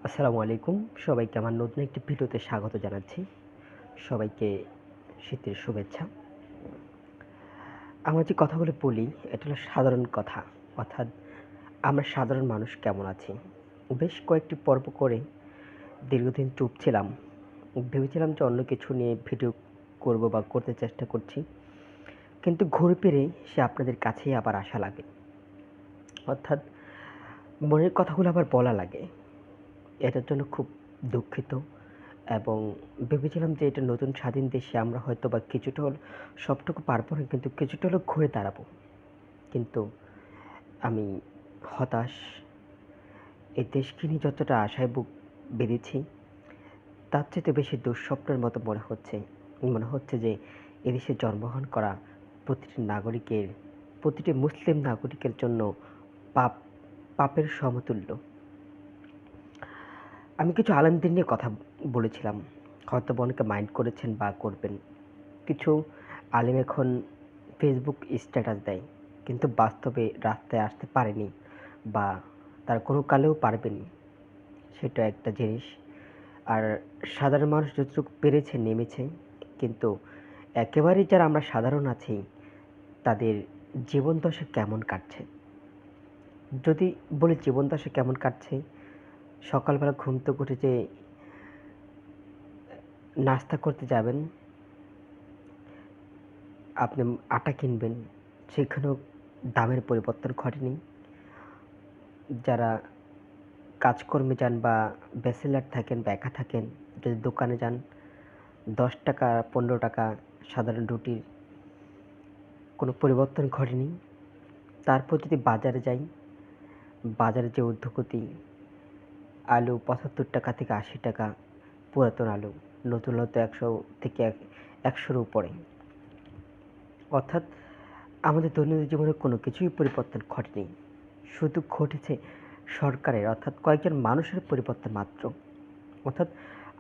আসসালামু আলাইকুম। সবাইকে আমার নতুন একটি ভিডিওতে স্বাগত জানাচ্ছি। সবাইকে শীতের শুভেচ্ছা। আমরা যে কথাগুলো বলি এটা হলো সাধারণ কথা। অর্থাৎ আমরা সাধারণ মানুষ কেমন আছি? বেশ কয়েকটি পর্ব করে দীর্ঘদিন চুপ ছিলাম। ভেবেছিলাম যে অন্য কিছু নিয়ে ভিডিও করব বা করতে চেষ্টা করছি। কিন্তু ঘুরে ফিরে সে আপনাদের কাছেই আবার আসা লাগে। অর্থাৎ মনের কথাগুলো আবার বলা লাগে। এটার জন্য খুব দুঃখিত। এবং ভেবেছিলাম যে এটা নতুন স্বাধীন দেশে আমরা হয়তোবা কিছুটা হলেও সবটুকু পারবো না, কিন্তু কিছুটা হলেও ঘুরে দাঁড়াবো। কিন্তু আমি হতাশ। এই দেশকে নিয়ে যতটা আশায় বুক বেঁধেছি তার চাইতে বেশি দুঃস্বপ্নের মতো মনে হচ্ছে যে এদেশে জন্মগ্রহণ করা প্রতিটি মুসলিম নাগরিকের জন্য পাপ পাপের সমতুল্য। আমি কিছু আলেমদের নিয়ে কথা বলেছিলাম, হয়তোবা অনেকে মাইন্ড করেছেন বা করবেন। কিছু আলেম এখন ফেসবুক স্ট্যাটাস দেয়, কিন্তু বাস্তবে রাস্তায় আসতে পারেনি বা তারা কোনো কালেও পারবেনি, সেটা একটা জিনিস। আর সাধারণ মানুষ যতটুকু পেরেছে নেমেছে, কিন্তু একেবারেই যারা আমরা সাধারণ আছি তাদের জীবনদশা কেমন কাটছে যদি বলি, জীবনদশা কেমন কাটছে, সকালবেলা ঘুম থেকে উঠে যে নাস্তা করতে যাবেন, আপনি আটা কিনবেন, সেখানেও দামের পরিবর্তন ঘটেনি। যারা কাজকর্মে যান বা ব্যাচেলার থাকেন বা একা থাকেন, যদি দোকানে যান, 10 টাকা 15 টাকা সাধারণ রুটির কোনো পরিবর্তন ঘটেনি। তারপর যদি বাজারে যাই, বাজারে যে ঊর্ধ্বগতি, আলু 75 টাকা থেকে 80 টাকা, পুরাতন আলু, নতুন আলু তো 100 থেকে 100-র উপরে। অর্থাৎ আমাদের দৈনন্দিন জীবনে কোনো কিছুই পরিবর্তন ঘটেনি, শুধু ঘটেছে সরকারের অর্থাৎ কয়েকজন মানুষের পরিবর্তন মাত্র। অর্থাৎ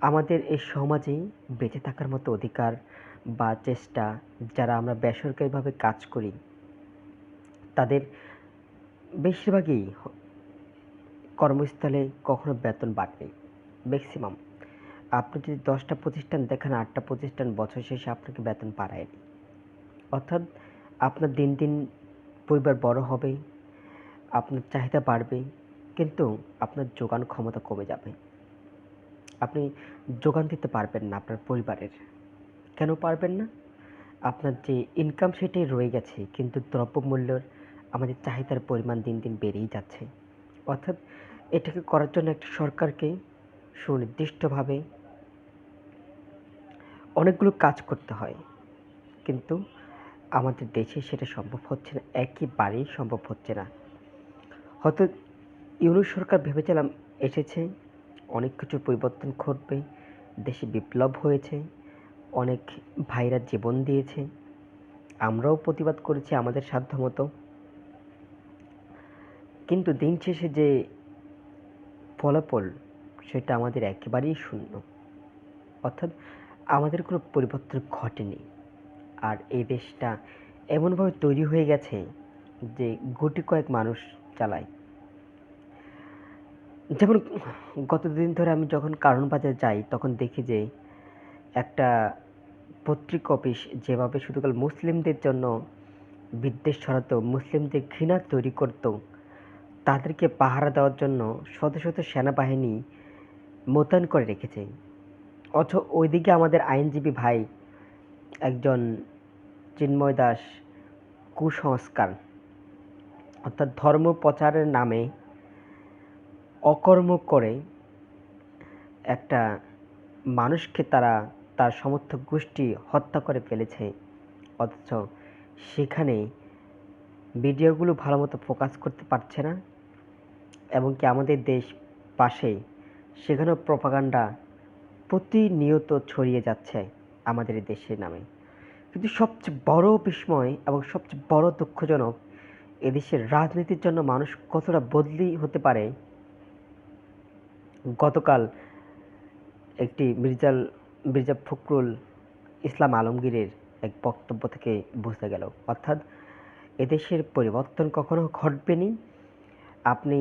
আমাদের এই সমাজে বেঁচে থাকার মতো অধিকার বা চেষ্টা, যারা আমরা বেসরকারিভাবে কাজ করি তাদের বেশিরভাগই কর্মস্থলে কখনো বেতন বাড়েনি। ম্যাক্সিমাম আপনি যদি 10টা প্রতিষ্ঠান দেখেন, 8টা প্রতিষ্ঠান বছর শেষে আপনাকে বেতন বাড়ায়নি। অর্থাৎ আপনার দিন দিন পরিবার বড় হবে, আপনার চাহিদা বাড়বে, কিন্তু আপনার যোগান ক্ষমতা কমে যাবে। আপনি যোগান দিতে পারবেন না আপনার পরিবারের। কেন পারবেন না? আপনার যে ইনকাম সেটাই রয়ে গেছে, কিন্তু দ্রব্যমূল্যের আমাদের চাহিদার পরিমাণ দিন দিন বেড়েই যাচ্ছে। অর্থাৎ এটাকে করার জন্য একটা সরকারকে সুনির্দিষ্টভাবে অনেকগুলো কাজ করতে হয়, কিন্তু আমাদের দেশে সেটা সম্ভব হচ্ছে না, একেবারেই সম্ভব হচ্ছে না। হয়তো ইউনূস সরকার ভেবেছিলাম এসেছে, অনেক কিছু পরিবর্তন ঘটবে, দেশে বিপ্লব হয়েছে, অনেক ভাইরা জীবন দিয়েছে, আমরাও প্রতিবাদ করেছি আমাদের সাধ্যমতো, কিন্তু দিন শেষে যে ফলাফল সেটা আমাদের একেবারেই শূন্য। অর্থাৎ আমাদের কোনো পরিবর্তন ঘটেনি। আর এই দেশটা এমনভাবে তৈরি হয়ে গেছে যে গুটি কয়েক মানুষ চালায়। যেমন গত দুদিন ধরে আমি যখন কারণ বাজার যাই তখন দেখি যে একটা পত্রিকা অফিস যেভাবে শুধু মুসলিমদের জন্য বিদ্বেষ ছড়াতো, মুসলিমদের ঘৃণা তৈরি করত, তাদেরকে পাহারা দেওয়ার জন্য শত শত সেনাবাহিনী মোতায়েন করে রেখেছে। অথচ ওইদিকে আমাদের আইনজীবী ভাই একজন চিন্ময় দাস কুসংস্কার অর্থাৎ ধর্ম প্রচারের নামে অকর্ম করে একটা মানুষকে তার সমর্থক গোষ্ঠী হত্যা করে ফেলেছে। অথচ সেখানে ভিডিওগুলো ভালো মতো ফোকাস করতে পারছে না, এবং কি আমাদের দেশ পাশে, সেখানেও প্রপাগান্ডা প্রতিনিয়ত ছড়িয়ে যাচ্ছে আমাদের এই দেশের নামে। কিন্তু সবচেয়ে বড় বিস্ময় এবং সবচেয়ে বড় দুঃখজনক, এদেশের রাজনীতির জন্য মানুষ কতটা বদলি হতে পারে, গতকাল একটি মির্জা ফখরুল ইসলাম আলমগীরের এক বক্তব্য থেকে বুঝতে গেল। অর্থাৎ এদেশের পরিবর্তন কখনো ঘটবেনি। আপনি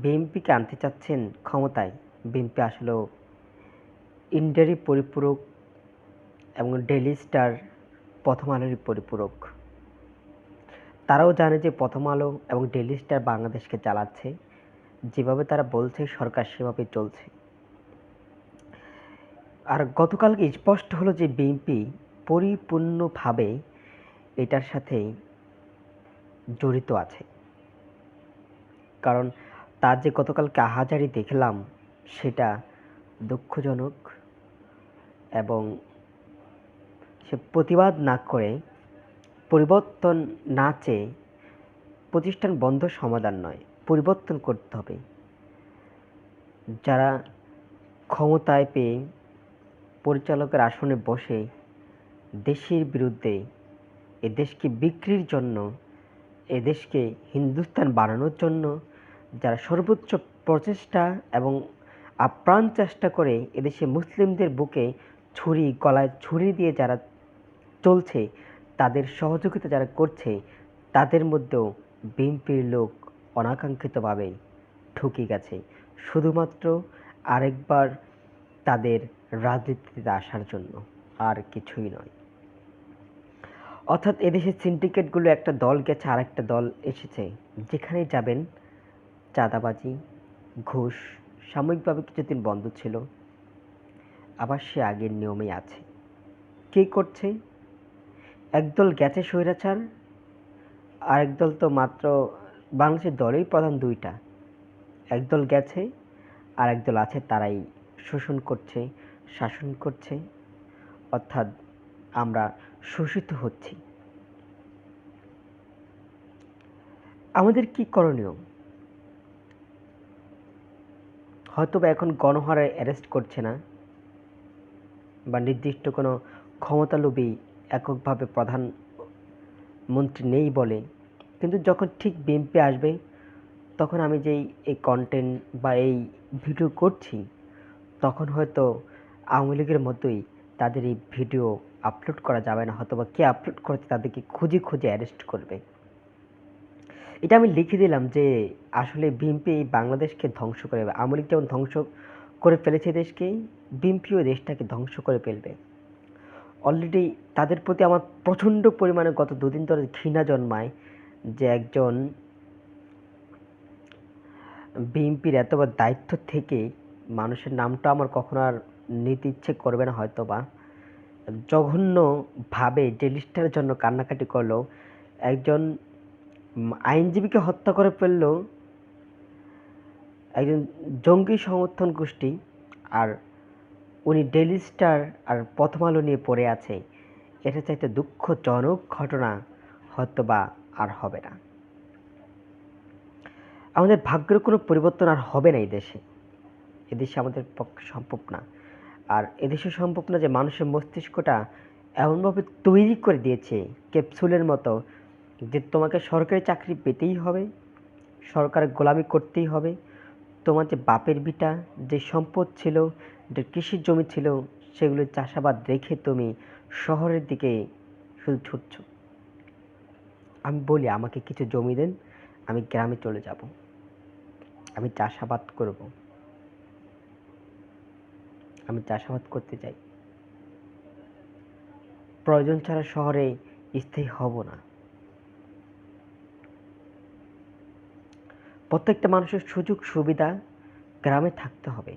বিএনপিকে আনতে চাচ্ছেন ক্ষমতায়। বিএনপি আসলেও ইন্ডিয়ারই পরিপূরক এবং ডেইলি স্টার প্রথম আলোরই পরিপূরক। তারাও জানে যে প্রথম আলো এবং ডেইলি স্টার বাংলাদেশকে চালাচ্ছে, যেভাবে তারা বলছে সরকার সেভাবে চলছে। আর গতকালকে স্পষ্ট হলো যে বিএনপি পরিপূর্ণভাবে এটার সাথে জড়িত আছে। কারণ তার যে গতকালকে আহাজারি দেখলাম সেটা দুঃখজনক, এবং সে প্রতিবাদ না করে, পরিবর্তন না চেয়ে প্রতিষ্ঠান বন্ধ সমাধান নয়, পরিবর্তন করতে হবে। যারা ক্ষমতায় পেয়ে পরিচালকের আসনে বসে দেশের বিরুদ্ধে, এ দেশকে বিক্রির জন্য, এ দেশকে হিন্দুস্তান বানানোর জন্য যারা সর্বোচ্চ প্রচেষ্টা এবং আপ্রাণ চেষ্টা করে এদেশে মুসলিমদের বুকে ছুরি, গলায় ছুরি দিয়ে যারা চলছে, তাদের সহযোগিতা যারা করছে, তাদের মধ্যেও বিএনপির লোক অনাকাঙ্ক্ষিতভাবে ঠকে গেছে, শুধুমাত্র আরেকবার তাদের রাজনীতিতে আসার জন্য, আর কিছুই নয়। অর্থাৎ এদেশের সিন্ডিকেটগুলো একটা দল গেছে, আর একটা দল এসেছে। যেখানেই যাবেন চাঁদাবাজি, ঘুষ সাময়িকভাবে কিছুদিন বন্ধ ছিল, আবার সে আগের নিয়মেই আছে। কে করছে? একদল গেছে স্বৈরাচার, আর একদল তো মাত্র বাংলাদেশের দলেই প্রধান দুইটা। একদল গেছে, আর একদল আছে, তারাই শোষণ করছে, শাসন করছে। অর্থাৎ আমরা শোষিত হচ্ছি। আমাদের কি করণীয়? হয়তোবা এখন গণহারে অ্যারেস্ট করছে না, বা নির্দিষ্ট কোনো ক্ষমতালোভী এককভাবে প্রধানমন্ত্রী নেই বলে, কিন্তু যখন ঠিক বিএনপি আসবে, তখন আমি যেই এই কন্টেন্ট বা এই ভিডিও করছি, তখন হয়তো আওয়ামী লীগের মতোই তাদের এই ভিডিও আপলোড করা যাবে না, হয়তো বা কে আপলোড করছে তাদেরকে খুঁজে খুঁজে অ্যারেস্ট করবে। এটা আমি লিখে দিলাম যে আসলে বিএনপি এই বাংলাদেশকে ধ্বংস করে, আওয়ামী লীগ যেমন ধ্বংস করে ফেলেছে দেশকে, বিএনপিও দেশটাকে ধ্বংস করে ফেলবে। অলরেডি তাদের প্রতি আমার প্রচণ্ড পরিমাণে গত দুদিন ধরে ঘৃণা জন্মায়, যে একজন বিএনপির এত বড় দায়িত্ব থেকে, মানুষের নামটা আমার কখনো আর নিতে ইচ্ছে করবে না হয়তো বা, জঘন্যভাবে ডেইলি স্টারের জন্য কান্নাকাটি করলো, একজন আইনজীবীকে হত্যা করে ফেললো একজন জঙ্গি সমর্থন গোষ্ঠী, আর উনি ডেইলি স্টার আর প্রথম আলো নিয়ে পড়ে আছে। এটা চাইতে দুঃখজনক ঘটনা হয়তো বা আর হবে না। আমাদের ভাগ্যের কোনো পরিবর্তন আর হবে না এই দেশে। এদেশে আমাদের পক্ষে সম্ভব না। আর এদেশে সম্ভব না যে মানুষের মস্তিষ্কটা এমনভাবে তৈরি করে দিয়েছে ক্যাপসুলের মতো, যে তোমাকে সরকারি চাকরি পেতেই হবে, সরকারের গোলামি করতেই হবে। তোমার যে বাপের ভিটা, যে সম্পদ ছিল, যে কৃষির জমি ছিল, সেগুলো চাষাবাদ রেখে তুমি শহরের দিকে শুধু ছুটছ। আমি বলি আমাকে কিছু জমি দেন, আমি গ্রামে চলে যাব, আমি চাষাবাদ করব, আমি চাষাবাদ করতে চাই, প্রয়োজন ছাড়া শহরে স্থায়ী হব না। প্রত্যেকটা মানুষের সুযোগ সুবিধা গ্রামে থাকতে হবে।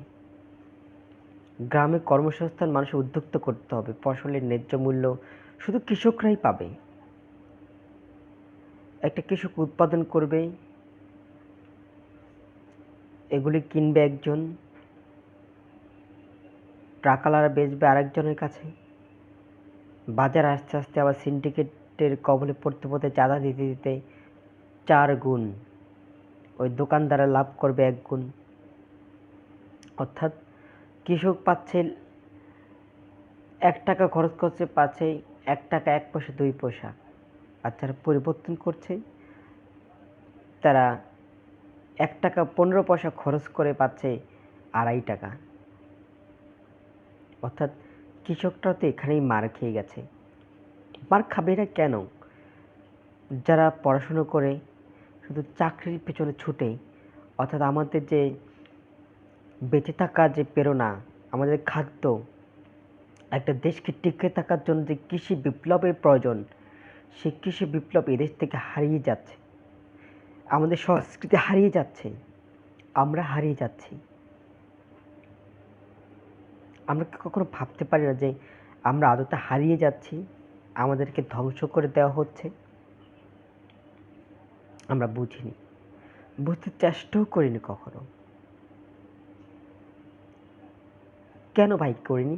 গ্রামে কর্মসংস্থান মানুষের উদ্যুক্ত করতে হবে। ফসলের ন্যায্য মূল্য শুধু কৃষকরাই পাবে। একটা কৃষক উৎপাদন করবে, এগুলি কিনবে একজন, ট্রাকালার বেচবে আরেকজনের কাছে। বাজার আস্তে আস্তে আবার সিন্ডিকেটের কবলে পড়তে পড়তে চাঁদা দিতে দিতে 4 গুণ, ওই দোকানদাররা লাভ করবে 1 গুণ। অর্থাৎ কৃষক পাচ্ছে 1 টাকা খরচ করছে, পাচ্ছে 1 টাকা 1 পয়সা 2 পয়সা। আর যারা পরিবর্তন করছে তারা 1 টাকা 15 পয়সা খরচ করে পাচ্ছে 2.5 টাকা। অর্থাৎ কৃষকটাও তো এখানেই মার খেয়ে গেছে। মার খাবে না কেন? যারা পড়াশুনো করে শুধু চাকরির পেছনে ছুটে, অর্থাৎ আমাদের যে বেঁচে থাকার যে প্রেরণা, আমাদের খাদ্য, একটা দেশকে টিকে থাকার জন্য যে কৃষি বিপ্লবের প্রয়োজন, সেই কৃষি বিপ্লব এদেশ থেকে হারিয়ে যাচ্ছে। আমাদের সংস্কৃতি হারিয়ে যাচ্ছে, আমরা হারিয়ে যাচ্ছি। আমরা কি কখনো ভাবতে পারি না যে আমরা আদতে হারিয়ে যাচ্ছি, আমাদেরকে ধ্বংস করে দেওয়া হচ্ছে? আমরা বুঝিনি, বুঝতে চেষ্টাও করিনি কখনো। কেন ভাই করিনি?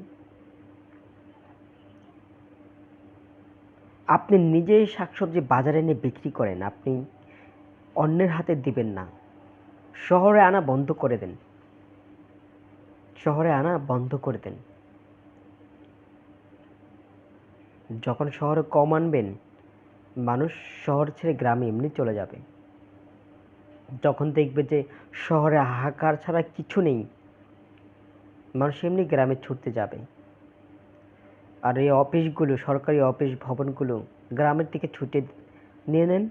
আপনি নিজেই শাকসবজি বাজারে এনে বিক্রি করেন, আপনি অন্যের হাতে দিবেন না। শহরে আনা বন্ধ করে দেন, শহরে আনা বন্ধ করে দেন। যখন শহরে কম আনবেন, মানুষ শহর ছেড়ে গ্রামে এমনি চলে যাবে। যখন দেখবে যে শহরে হাহাকার ছাড়া কিছু নেই, মানুষ এমনি গ্রামে ছুটতে যাবে। আর এই অফিসগুলো, সরকারি অফিস ভবনগুলো গ্রামের দিকে ছুটে নিয়ে নেন,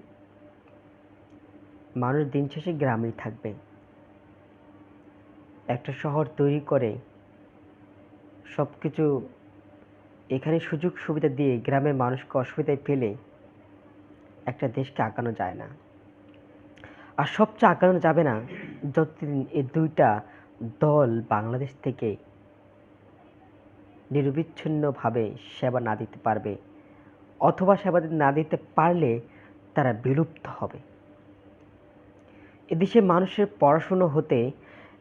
মানুষ দিন শেষে গ্রামেই থাকবে। একটা শহর তৈরি করে সব কিছু এখানে সুযোগ সুবিধা দিয়ে গ্রামের মানুষকে অসুবিধায় ফেলে একটা দেশকে আগানো যায় না। আর সবচেয়ে আগানো যাবে না যতদিন এই দুইটা দল বাংলাদেশ থেকে নিরবিচ্ছিন্নভাবে সেবা না দিতে পারবে, অথবা সেবা না দিতে পারলে তারা বিলুপ্ত হবে। এদেশে মানুষের পড়াশুনো হতে,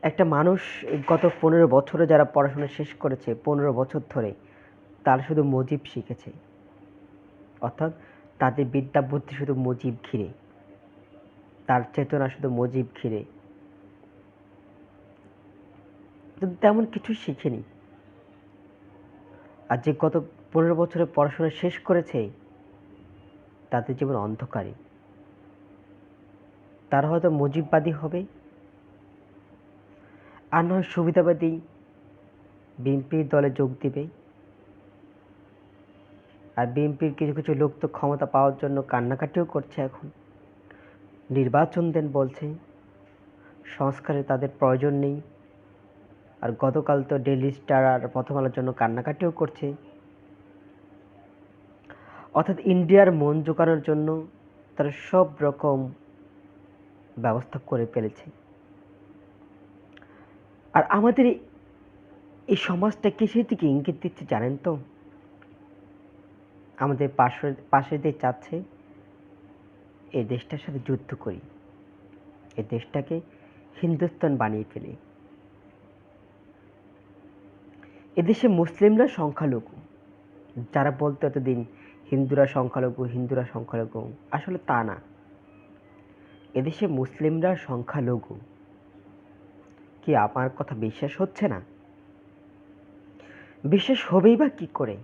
একটা মানুষ গত 15 বছরে যারা পড়াশোনা শেষ করেছে, 15 বছর ধরে তারা শুধু মজিব শিখেছে। অর্থাৎ তাদের বিদ্যা বুদ্ধি শুধু মজিব ঘিরে, তার চেতনা শুধু মজিব ঘিরে, কিন্তু তেমন কিছু শিখেনি। আর যে গত 15 বছরে পড়াশোনা শেষ করেছে, তাদের জীবন অন্ধকারে। তারা হয়তো মুজিববাদী হবে, আর নয় সুবিধাবাদী বিএনপির দলে যোগ দিবে। আর বিএনপির কিছু কিছু লোক তো ক্ষমতা পাওয়ার জন্য কান্নাকাটিও করছে এখন। নির্বাচন দেন বলছে, সংস্কারে তাদের প্রয়োজন নেই। আর গতকাল তো ডেইলি স্টার আর প্রথম আলোর জন্য কান্নাকাটিও করছে। অর্থাৎ ইন্ডিয়ার মন জোগানোর জন্য তারা সব রকম ব্যবস্থা করে ফেলেছে। আর আমাদের এই সমাজটা কিসের দিকে ইঙ্গিত দিচ্ছে জানেন তো? আমাদের পাশের দেশ চাচ্ছে এই দেশটার সাথে যুদ্ধ করি, এই দেশটাকে হিন্দুস্তান বানিয়ে ফেলি। এদেশে মুসলিমরা সংখ্যালঘু, যারা বলতো এতদিন হিন্দুরা সংখ্যালঘু, হিন্দুরা সংখ্যালঘু, আসলে তা না। এদেশে মুসলিমরা সংখ্যালঘু। কি আমার কথা বিশ্বাস হচ্ছে না? বিশ্বাস হবেই বা কি করে?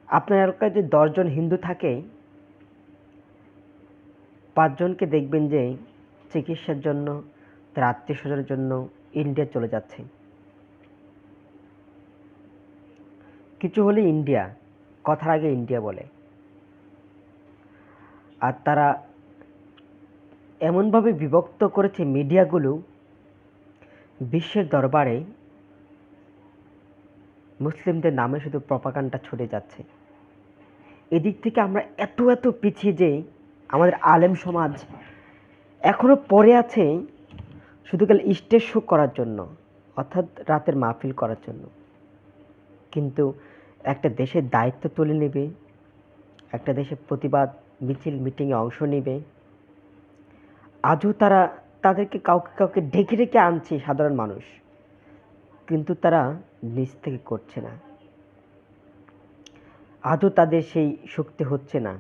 আপনার এলাকায় যে 10 জন হিন্দু থাকে, 5 জনকে দেখবেন যে চিকিৎসার জন্য, তার আত্মীয় স্বজনের জন্য ইন্ডিয়া চলে যাচ্ছে। কিছু হলে ইন্ডিয়া, কথার আগে ইন্ডিয়া বলে। আর তারা এমনভাবে বিভক্ত করেছে মিডিয়াগুলো, বিশ্বের দরবারে মুসলিমদের নামে শুধু প্রপাগান্ডা ছড়ে যাচ্ছে। এদিক থেকে আমরা এত এত পিছিয়ে যে আমাদের আলেম সমাজ এখনো পড়ে আছে শুধু খালি স্টেজ শো করার জন্য, অর্থাৎ রাতের মাহফিল করার জন্য। কিন্তু একটা দেশের দায়িত্ব তুলে নেবে, একটা দেশের প্রতিবাদ মিছিল মিটিংয়ে অংশ নেবে, আজও তারা তাদেরকে কাউকে কাউকে ঢেকে ঢেকে আনছে সাধারণ মানুষ, কিন্তু তারা নিজ থেকে করছে না। আদৌ তাদের সেই শক্তি হচ্ছে না,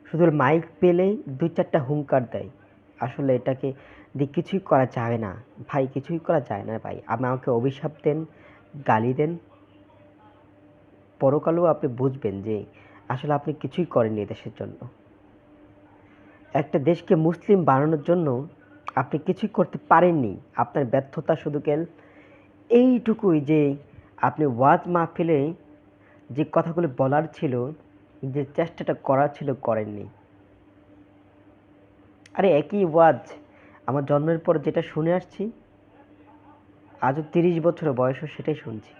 শুধু মাইক পেলেই 2-4টা হুঙ্কার দেয়। আসলে এটাকে দিয়ে কিছুই করা যাবে না ভাই, কিছুই করা যায় না ভাই। আমাকে অভিশাপ দেন, গালি দেন, পরকালেও আপনি বুঝবেন যে আসলে আপনি কিছুই করেননি দেশের জন্য। একটা দেশকে মুসলিম বানানোর জন্য আপনি কিছুই করতে পারেননি। আপনার ব্যর্থতা শুধু কেল এইটুকুই যে আপনি ওয়াজ মাহফিলে যে কথাগুলো বলার ছিল, যে চেষ্টাটা করার ছিল, করেননি। আরে একই ওয়াজ আমার জন্মের পর যেটা শুনে আসছি, আজও ৩০ বছর বয়সও সেটাই শুনছি।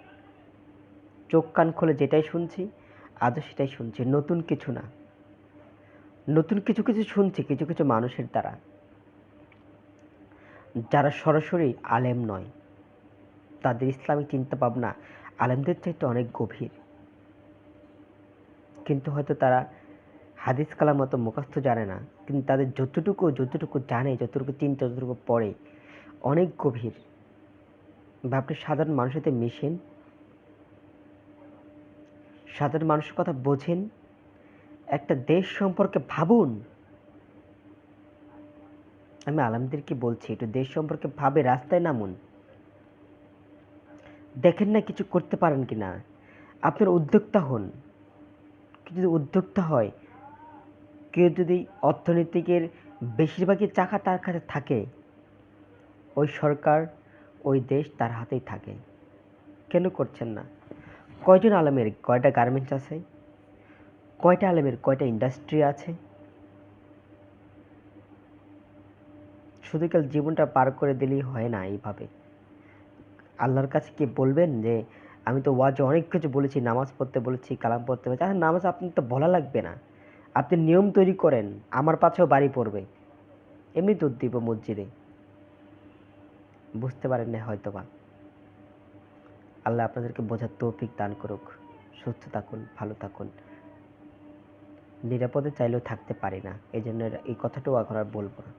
চোখ কান খুলে যেটাই শুনছি, আজও সেটাই শুনছি। নতুন কিছু না। নতুন কিছু কিছু শুনছি কিছু কিছু মানুষের দ্বারা, যারা সরাসরি আলেম নয়। তাদের ইসলামিক চিন্তা ভাবনা আলেমদের চাইতে অনেক গভীর। কিন্তু হয়তো তারা হাদিস কালাম মতো মুখস্থ জানে না, কিন্তু তাদের যতটুকু জানে, যতটুকু চিন্তা, যতটুকু পড়ে, অনেক গভীর। বা আপনি সাধারণ মানুষের সাথে মিশেন, সাধারণ মানুষের কথা বোঝেন, একটা দেশ সম্পর্কে ভাবুন। আমি আলেমদেরকে বলছি, একটু দেশ সম্পর্কে ভাবে রাস্তায় নামুন। দেখেন না কিছু করতে পারেন কিনা। আপনার উদ্যোক্তা হন। কেউ যদি উদ্যোক্তা হয়, কেউ যদি অর্থনীতিকের বেশিরভাগই চাকা তার কাছে থাকে, ওই সরকার, ওই দেশ তার হাতেই থাকে। কেন করছেন না? কয়জন আলেমের কয়টা গার্মেন্টস আছে? কয়টা আলেমের কয়টা ইন্ডাস্ট্রি আছে? শুধু কাল জীবনটা পার করে দিলেই হয় না এইভাবে। আল্লাহর কাছে কি বলবেন যে আমি তো ওয়াজে অনেক কিছু বলেছি, নামাজ পড়তে বলেছি, কালাম পড়তে বলেছি। আরে নামাজ আপনার তো বলা লাগবে না। আপনি নিয়ম তৈরি করেন, আমার পাছেও বাড়ি পড়বে। এমনি দুধ দিব মসজিদে। বুঝতে পারেন না হয়তোবা। আল্লাহ আপনাদেরকে বোঝার তৌফিক দান করুক। সুস্থ থাকুন, ভালো থাকুন। নিরাপদে চাইলেও থাকতে পারি না, এই জন্য এই কথাটাও এখন আর বলবো না।